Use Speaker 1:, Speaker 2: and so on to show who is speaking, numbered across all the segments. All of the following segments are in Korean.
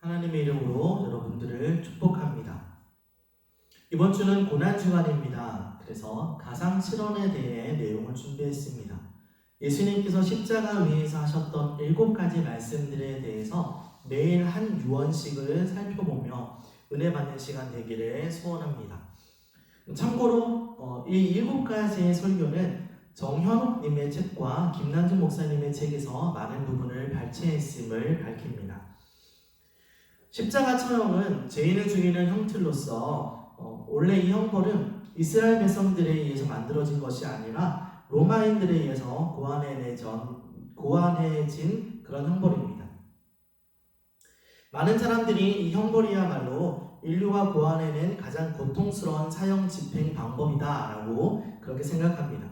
Speaker 1: 하나님의 이름으로 여러분들을 축복합니다. 이번 주는 고난주간입니다. 그래서 가상 실언에 대해 내용을 준비했습니다. 예수님께서 십자가 위에서 하셨던 7가지 말씀들에 대해서 매일 한 유언식을 살펴보며 은혜 받는 시간 되기를 소원합니다. 참고로 이 7가지의 설교는 정현욱님의 책과 김난준 목사님의 책에서 많은 부분을 발췌했음을 밝힙니다. 십자가 처형은 죄인을 죽이는 형틀로서 원래 이 형벌은 이스라엘 백성들에 의해서 만들어진 것이 아니라 로마인들에 의해서 고안해진 그런 형벌입니다. 많은 사람들이 이 형벌이야말로 인류가 고안해낸 가장 고통스러운 사형 집행 방법이다라고 그렇게 생각합니다.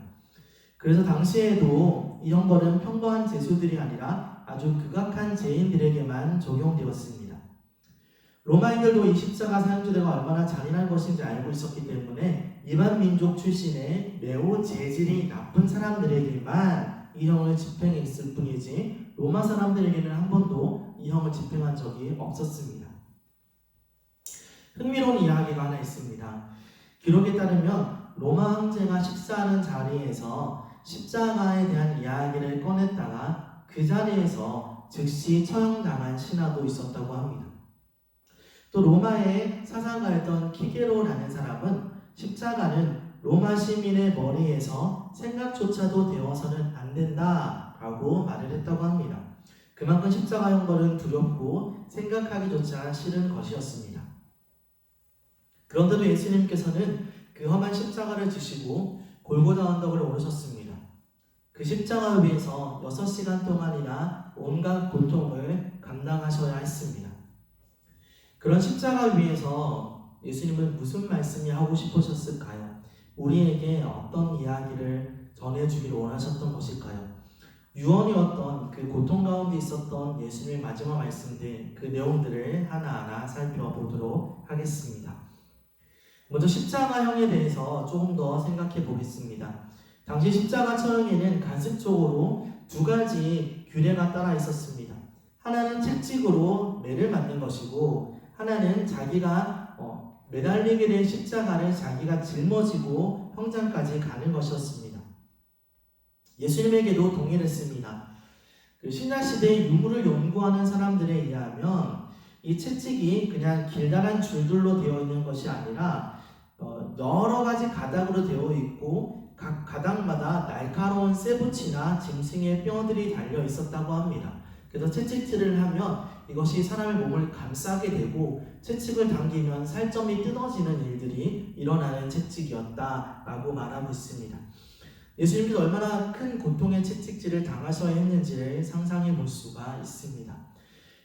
Speaker 1: 그래서 당시에도 이 형벌은 평범한 죄수들이 아니라 아주 극악한 죄인들에게만 적용되었습니다. 로마인들도 이 십자가 사형제도가 얼마나 잔인한 것인지 알고 있었기 때문에 이방 민족 출신의 매우 재질이 나쁜 사람들에게만 이 형을 집행했을 뿐이지 로마 사람들에게는 한 번도 이 형을 집행한 적이 없었습니다. 흥미로운 이야기가 하나 있습니다. 기록에 따르면 로마 황제가 식사하는 자리에서 십자가에 대한 이야기를 꺼냈다가 그 자리에서 즉시 처형당한 신하도 있었다고 합니다. 또 로마의 사상가였던 키게로라는 사람은 십자가는 로마 시민의 머리에서 생각조차도 되어서는 안 된다라고 말을 했다고 합니다. 그만큼 십자가 형벌은 두렵고 생각하기조차 싫은 것이었습니다. 그런데도 예수님께서는 그 험한 십자가를 지시고 골고다 언덕을 오르셨습니다. 그 십자가 위에서 6시간 동안이나 온갖 고통을 감당하셔야 했습니다. 그런 십자가 위에서 예수님은 무슨 말씀이 하고 싶으셨을까요? 우리에게 어떤 이야기를 전해주기를 원하셨던 것일까요? 유언이었던 그 고통 가운데 있었던 예수님의 마지막 말씀들, 그 내용들을 하나하나 살펴보도록 하겠습니다. 먼저 십자가형에 대해서 조금 더 생각해 보겠습니다. 당시 십자가 처형에는 간습적으로 2가지 규례가 따라 있었습니다. 하나는 채찍으로 매를 맞는 것이고 하나는 자기가 매달리게 된 십자가를 자기가 짊어지고 형장까지 가는 것이었습니다. 예수님에게도 동일했습니다. 그 신약시대의 유물을 연구하는 사람들에 의하면 이 채찍이 그냥 길다란 줄들로 되어 있는 것이 아니라 여러 가지 가닥으로 되어 있고 각 가닥마다 날카로운 쇠붙이나 짐승의 뼈들이 달려 있었다고 합니다. 그래서 채찍질을 하면 이것이 사람의 몸을 감싸게 되고 채찍을 당기면 살점이 뜯어지는 일들이 일어나는 채찍이었다라고 말하고 있습니다. 예수님께서 얼마나 큰 고통의 채찍질을 당하셔야 했는지를 상상해 볼 수가 있습니다.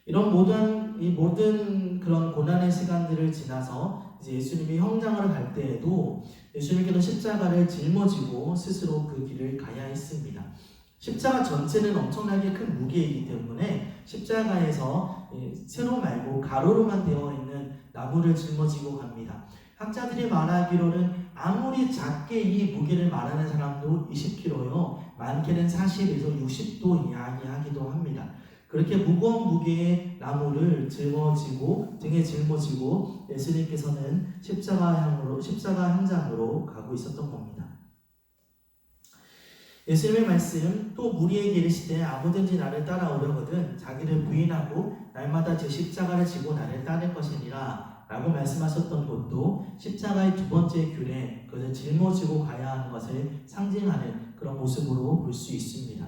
Speaker 1: 이런 모든 그런 고난의 시간들을 지나서 이제 예수님이 형장을 갈 때에도 예수님께서 십자가를 짊어지고 스스로 그 길을 가야 했습니다. 십자가 전체는 엄청나게 큰 무게이기 때문에 십자가에서 세로 말고 가로로만 되어 있는 나무를 짊어지고 갑니다. 학자들이 말하기로는 아무리 작게 이 무게를 말하는 사람도 20kg요, 많게는 40에서 60도 이야기하기도 합니다. 그렇게 무거운 무게의 나무를 등에 짊어지고 예수님께서는 십자가 현장으로 가고 있었던 겁니다. 예수님의 말씀, 또 무리에게 이르시되 아무든지 나를 따라오려거든 자기를 부인하고 날마다 제 십자가를 지고 나를 따를 것이니라 라고 말씀하셨던 것도 십자가의 2번째 규례, 그것을 짊어지고 가야 하는 것을 상징하는 그런 모습으로 볼 수 있습니다.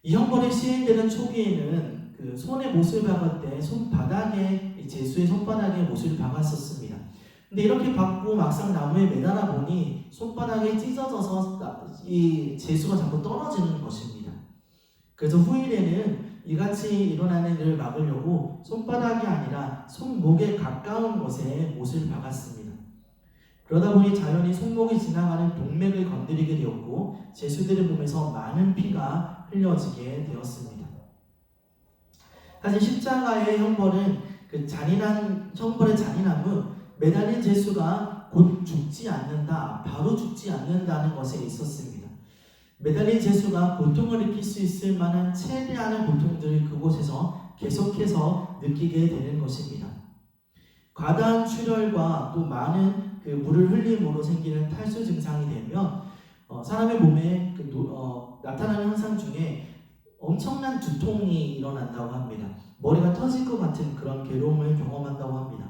Speaker 1: 이 형벌이 시행되는 초기에는 그 손에 못을 박을 때 손바닥에, 제수의 손바닥에 못을 박았었습니다. 근데 이렇게 박고 막상 나무에 매달아 보니 손바닥에 찢어져서 이 제수가 자꾸 떨어지는 것입니다. 그래서 후일에는 이같이 일어나는 일을 막으려고 손바닥이 아니라 손목에 가까운 곳에 못을 박았습니다. 그러다 보니 자연히 손목이 지나가는 동맥을 건드리게 되었고 제수들의 몸에서 많은 피가 흘려지게 되었습니다. 사실 십자가의 형벌은 그 잔인한 형벌의 잔인함은 매달린 제수가 곧 죽지 않는다, 바로 죽지 않는다는 것에 있었습니다. 매달린 제수가 고통을 느낄 수 있을 만한 최대한의 고통들을 그곳에서 계속해서 느끼게 되는 것입니다. 과다한 출혈과 또 많은 그 물을 흘림으로 생기는 탈수 증상이 되면 사람의 몸에 나타나는 현상 중에 엄청난 두통이 일어난다고 합니다. 머리가 터질 것 같은 그런 괴로움을 경험한다고 합니다.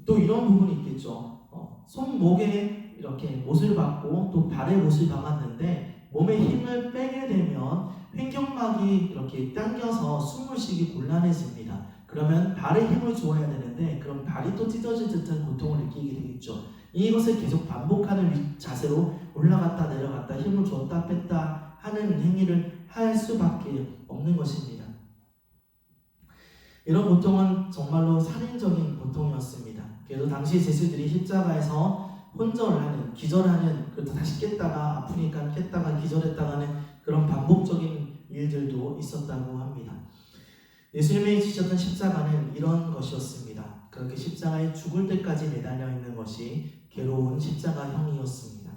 Speaker 1: 또 이런 부분이 있겠죠. 손목에 이렇게 못을 박고 또 발에 못을 박았는데 몸에 힘을 빼게 되면 횡격막이 이렇게 당겨서 숨을 쉬기 곤란해집니다. 그러면 발에 힘을 주어야 되는데 그럼 발이 또 찢어질 듯한 고통을 느끼게 되겠죠. 이것을 계속 반복하는 자세로 올라갔다 내려갔다 힘을 줬다 뺐다 하는 행위를 할 수밖에 없는 것입니다. 이런 고통은 정말로 살인적인 고통이었습니다. 그래서 당시 제수들이 십자가에서 혼절하는, 기절하는, 그래도 다시 깼다가 아프니까 깼다가 기절했다가는 그런 반복적인 일들도 있었다고 합니다. 예수님이 지셨던 십자가는 이런 것이었습니다. 그렇게 십자가에 죽을 때까지 매달려 있는 것이 괴로운 십자가형이었습니다.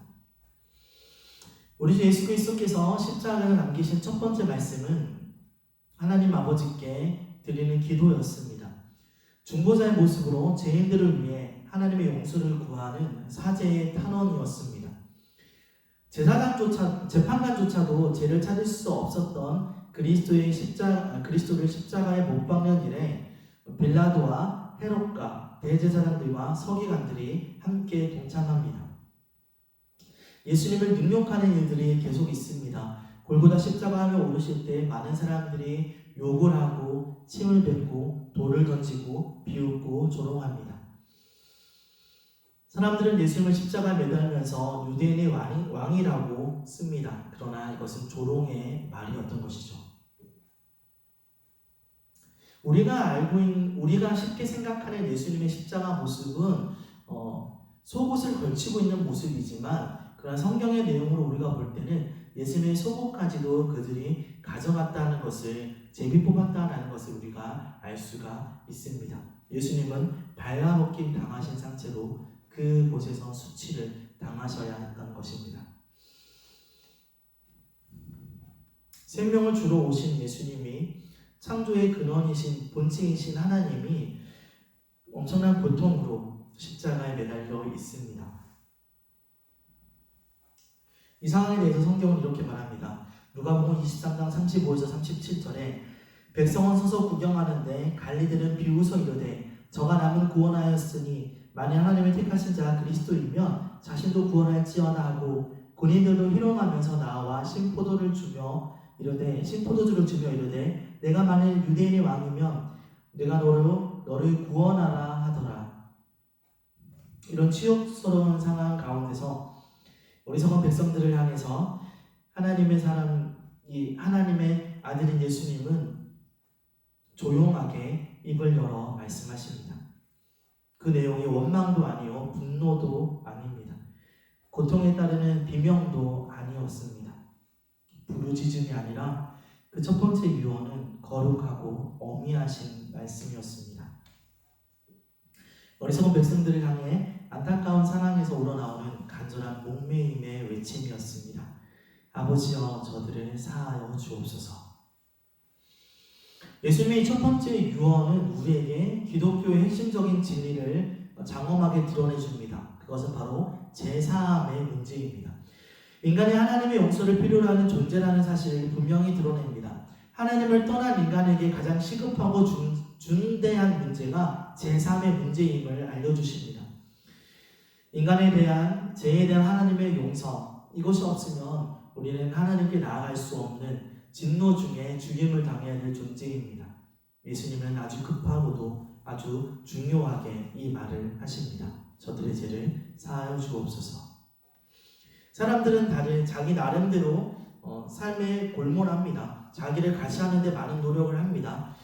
Speaker 1: 우리 주 예수 그리스도께서 십자가를 남기신 첫 번째 말씀은 하나님 아버지께 드리는 기도였습니다. 중보자의 모습으로 죄인들을 위해 하나님의 용서를 구하는 사제의 탄원이었습니다. 재판관조차도 죄를 찾을 수 없었던 그리스도를 십자가에 못 박는 일에 빌라도와 헤롯과 대제사장들과 서기관들이 함께 동참합니다. 예수님을 능욕하는 일들이 계속 있습니다. 골고다 십자가에 오르실 때 많은 사람들이 욕을 하고 침을 뱉고 돌을 던지고 비웃고 조롱합니다. 사람들은 예수님을 십자가에 매달면서 유대인의 왕이라고 씁니다. 그러나 이것은 조롱의 말이었던 것이죠. 우리가 쉽게 생각하는 예수님의 십자가 모습은 속옷을 걸치고 있는 모습이지만 그러나 성경의 내용으로 우리가 볼 때는 예수님의 속옷까지도 그들이 가져갔다는 것을 제비 뽑았다는 것을 우리가 알 수가 있습니다. 예수님은 발라벗김 당하신 상태로 그곳에서 수치를 당하셔야 했던 것입니다. 생명을 주러 오신 예수님이 창조의 근원이신 본체이신 하나님이 엄청난 고통으로 십자가에 매달려 있습니다. 이 상황에 대해서 성경은 이렇게 말합니다. 누가복음 23장 35에서 37절에 백성은 서서 구경하는데 관리들은 비웃어 이르되 저가 남을 구원하였으니 만일 하나님의 택하신 자 그리스도이면 자신도 구원할지어다 하고 군인들도 희롱하면서 나와 신포도주를 주며 이르되 내가 만일 유대인의 왕이면 내가 너를 구원하라 하더라. 이런 치욕스러운 상황 가운데서 어리석은 백성들을 향해서 하나님의 아들인 예수님은 조용하게 입을 열어 말씀하십니다. 그 내용이 원망도 아니요 분노도 아닙니다. 고통에 따르는 비명도 아니었습니다. 부르짖음이 아니라 그 첫 번째 유언은 거룩하고 어미하신 말씀이었습니다. 어리석은 백성들을 향해 안타까운 사랑에서 우러나오는 간절한 목매임의 외침이었습니다. 아버지여 저들을 사하여 주옵소서. 예수님의 첫 번째 유언은 우리에게 기독교의 핵심적인 진리를 장엄하게 드러내줍니다. 그것은 바로 제사함의 문제입니다. 인간이 하나님의 용서를 필요로 하는 존재라는 사실을 분명히 드러냅니다. 하나님을 떠난 인간에게 가장 시급하고 중대한 문제가 제사함의 문제임을 알려주십니다. 인간에 대한 죄에 대한 하나님의 용서, 이것이 없으면 우리는 하나님께 나아갈 수 없는 진노 중에 죽임을 당해야 될 존재입니다. 예수님은 아주 급하고도 아주 중요하게 이 말을 하십니다. 저들의 죄를 사하여 주옵소서. 사람들은 다들 자기 나름대로 삶에 골몰합니다. 자기를 가시하는 데 많은 노력을 합니다.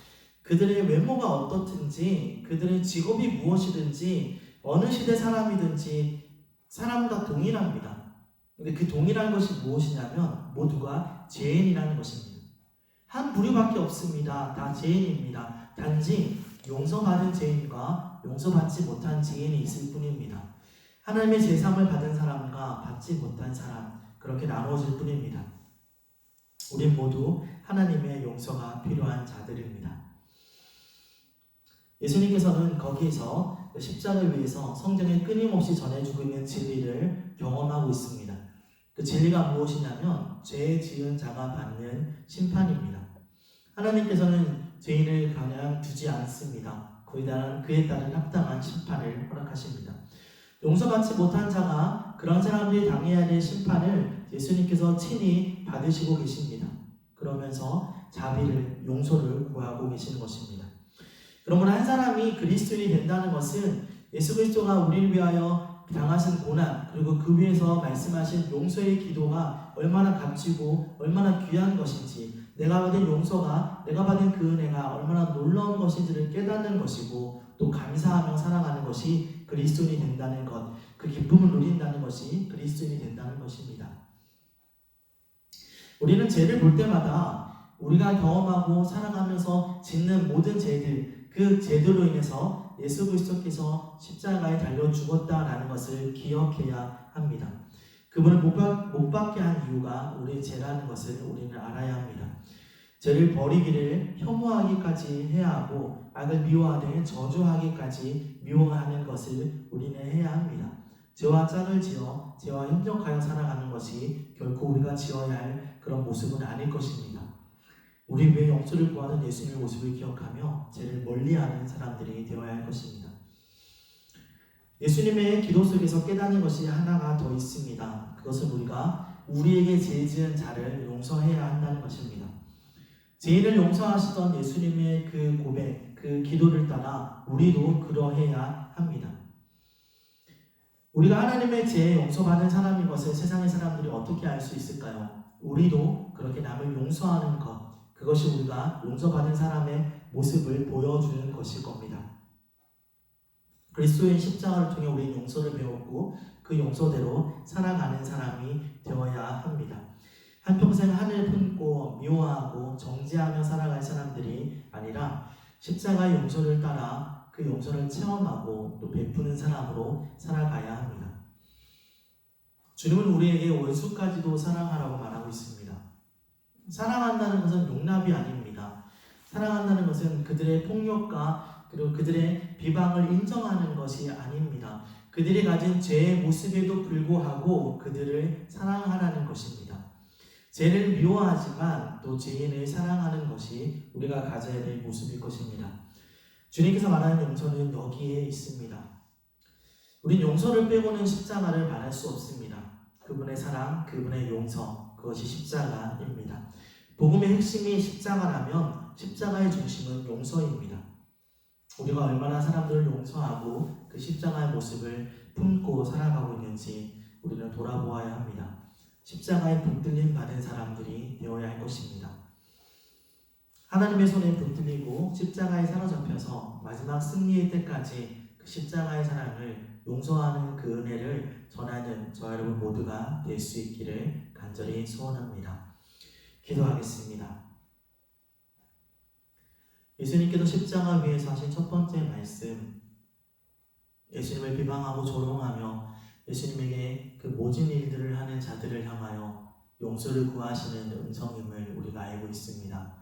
Speaker 1: 그들의 외모가 어떻든지 그들의 직업이 무엇이든지 어느 시대 사람이든지 사람 다 동일합니다. 근데 그 동일한 것이 무엇이냐면 모두가 죄인이라는 것입니다. 한 부류밖에 없습니다. 다 죄인입니다. 단지 용서받은 죄인과 용서받지 못한 죄인이 있을 뿐입니다. 하나님의 제사함을 받은 사람과 받지 못한 사람, 그렇게 나누어질 뿐입니다. 우린 모두 하나님의 용서가 필요한 자들입니다. 예수님께서는 거기에서 십자가를 위해서 성경에 끊임없이 전해주고 있는 진리를 경험하고 있습니다. 그 진리가 무엇이냐면 죄 지은 자가 받는 심판입니다. 하나님께서는 죄인을 그냥 두지 않습니다. 그에 따른 합당한 심판을 허락하십니다. 용서받지 못한 자가 그런 사람들이 당해야 될 심판을 예수님께서 친히 받으시고 계십니다. 그러면서 자비를, 용서를 구하고 계시는 것입니다. 그러므로 한 사람이 그리스도인이 된다는 것은 예수 그리스도가 우리를 위하여 당하신 고난, 그리고 그 위에서 말씀하신 용서의 기도가 얼마나 값지고 얼마나 귀한 것인지, 내가 받은 용서가, 내가 받은 그 은혜가 얼마나 놀라운 것인지를 깨닫는 것이고, 또 감사하며 살아가는 것이 그리스도인이 된다는 것, 그 기쁨을 누린다는 것이 그리스도인이 된다는 것입니다. 우리는 죄를 볼 때마다 우리가 경험하고 살아가면서 짓는 모든 죄들, 그 죄들로 인해서 예수 그리스도께서 십자가에 달려 죽었다라는 것을 기억해야 합니다. 그분을 못 받게 한 이유가 우리의 죄라는 것을 우리는 알아야 합니다. 죄를 버리기를 혐오하기까지 해야 하고, 악을 미워하되 저주하기까지 미워하는 것을 우리는 해야 합니다. 죄와 짝을 지어 죄와 협력하여 살아가는 것이 결코 우리가 지어야 할 그런 모습은 아닐 것입니다. 우리 위해 용서를 구하는 예수님의 모습을 기억하며 죄를 멀리하는 사람들이 되어야 할 것입니다. 예수님의 기도 속에서 깨닫는 것이 하나가 더 있습니다. 그것은 우리가 우리에게 죄 지은 자를 용서해야 한다는 것입니다. 죄인을 용서하시던 예수님의 그 고백, 그 기도를 따라 우리도 그러해야 합니다. 우리가 하나님의 죄에 용서받은 사람인 것을 세상의 사람들이 어떻게 알 수 있을까요? 우리도 그렇게 남을 용서하는 것, 그것이 우리가 용서받은 사람의 모습을 보여주는 것일 겁니다. 그리스도의 십자가를 통해 우리는 용서를 배웠고 그 용서대로 살아가는 사람이 되어야 합니다. 한평생 하늘 품고 미워하고 정죄하며 살아갈 사람들이 아니라 십자가의 용서를 따라 그 용서를 체험하고 또 베푸는 사람으로 살아가야 합니다. 주님은 우리에게 원수까지도 사랑하라고 말하고 있습니다. 사랑한다는 것은 용납이 아닙니다. 사랑한다는 것은 그들의 폭력과 그리고 그들의 비방을 인정하는 것이 아닙니다. 그들이 가진 죄의 모습에도 불구하고 그들을 사랑하라는 것입니다. 죄를 미워하지만 또 죄인을 사랑하는 것이 우리가 가져야 될 모습일 것입니다. 주님께서 말하는 용서는 여기에 있습니다. 우린 용서를 빼고는 십자가를 말할 수 없습니다. 그분의 사랑, 그분의 용서, 그것이 십자가입니다. 복음의 핵심이 십자가라면 십자가의 중심은 용서입니다. 우리가 얼마나 사람들을 용서하고 그 십자가의 모습을 품고 살아가고 있는지 우리는 돌아보아야 합니다. 십자가에 붙들림 받은 사람들이 되어야 할 것입니다. 하나님의 손에 붙들리고 십자가에 사로잡혀서 마지막 승리의 때까지 그 십자가의 사랑을 용서하는 그 은혜를 전하는 저와 여러분 모두가 될 수 있기를 간절히 소원합니다. 기도하겠습니다. 예수님께서 십자가 위에서 하신 첫 번째 말씀, 예수님을 비방하고 조롱하며 예수님에게 그 모진 일들을 하는 자들을 향하여 용서를 구하시는 음성임을 우리가 알고 있습니다.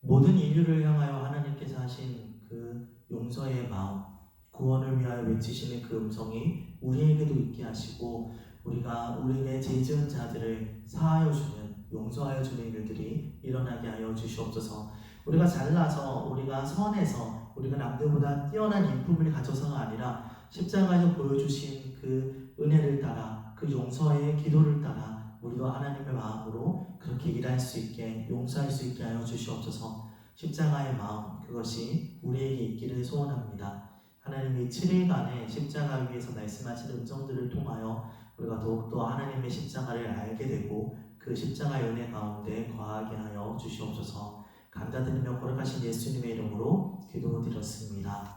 Speaker 1: 모든 인류를 향하여 하나님께서 하신 그 용서의 마음, 구원을 위하여 외치시는 그 음성이 우리에게도 있게 하시고 우리가 우리에게 죄 지은 자들을 사하여 주는, 용서하여 주는 일들이 일어나게 하여 주시옵소서. 우리가 잘나서, 우리가 선해서, 우리가 남들보다 뛰어난 인품을 가져서가 아니라 십자가에서 보여주신 그 은혜를 따라, 그 용서의 기도를 따라 우리도 하나님의 마음으로 그렇게 일할 수 있게, 용서할 수 있게 하여 주시옵소서. 십자가의 마음, 그것이 우리에게 있기를 소원합니다. 하나님이 7일간의 십자가 위에서 말씀하시는 음성들을 통하여 우리가 더욱더 하나님의 십자가를 알게 되고 그 십자가의 은혜 가운데 거하게 하여 주시옵소서. 감사드리며 거룩하신 예수님의 이름으로 기도드렸습니다.